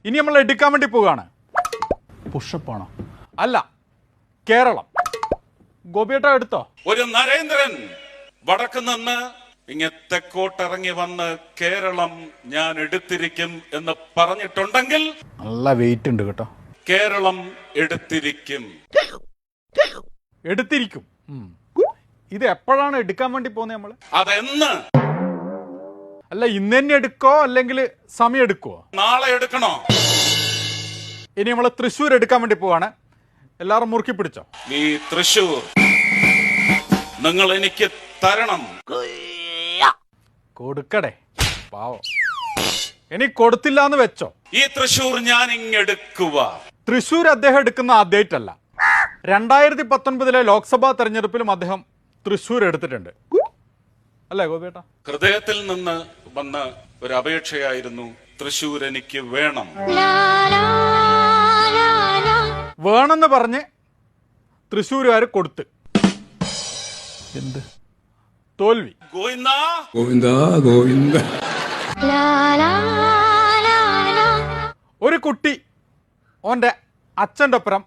ഇനി നമ്മൾ എടുക്കാൻ വേണ്ടി പോവുകയാണ്. പുഷപ്പാണോ? അല്ല, കേരളം. ഗോപിയേട്ട എടുത്തോ. ഒരു നരേന്ദ്രൻ വടക്ക് നിന്ന് ഇങ്ങ തെക്കോട്ടിറങ്ങി വന്ന് കേരളം ഞാൻ എടുത്തിരിക്കും എന്ന് പറഞ്ഞിട്ടുണ്ടെങ്കിൽ നല്ല വെയിറ്റ് ഉണ്ട് കേട്ടോ. കേരളം എടുത്തിരിക്കും. എടുത്തിരിക്കും. ഇത് എപ്പോഴാണ് എടുക്കാൻ വേണ്ടി പോകുന്നത് നമ്മള്? അതെന്ന്? അല്ല, ഇന്ന് തന്നെ എടുക്കോ അല്ലെങ്കിൽ സമയം എടുക്കുവോ? നാളെ എടുക്കണോ? ഇനി നമ്മള് തൃശ്ശൂർ എടുക്കാൻ വേണ്ടി പോവാണ്. എല്ലാവരും മുറുക്കി പിടിച്ചോ. ഈ തൃശ്ശൂർ നിങ്ങൾ എനിക്ക് തരണം. കൊടുക്കടേ പാവം. ഇനി കൊടുത്തില്ല എന്ന് വെച്ചോ. ഈ തൃശ്ശൂർ ഞാൻ ഇങ്ങെടുക്കുക. തൃശ്ശൂർ അദ്ദേഹം എടുക്കുന്ന ആദ്യമായിട്ടല്ല. 2019 ലോക്സഭാ തെരഞ്ഞെടുപ്പിലും അദ്ദേഹം തൃശ്ശൂർ എടുത്തിട്ടുണ്ട്. അല്ലേ ഗോപിയേട്ട? ഹൃദയത്തിൽ നിന്ന് വന്ന ഒരു അപേക്ഷയായിരുന്നു തൃശ്ശൂർ എനിക്ക് വേണം. വേണമെന്ന് പറഞ്ഞ് തൃശ്ശൂരുകാർ കൊടുത്ത്. എന്ത് തോൽവി. ഗോവിന്ദ ഗോവിന്ദ ഗോവിന്ദ. ഒരു കുട്ടി ഓന്റെ അച്ഛൻ്റെ ഒപ്പം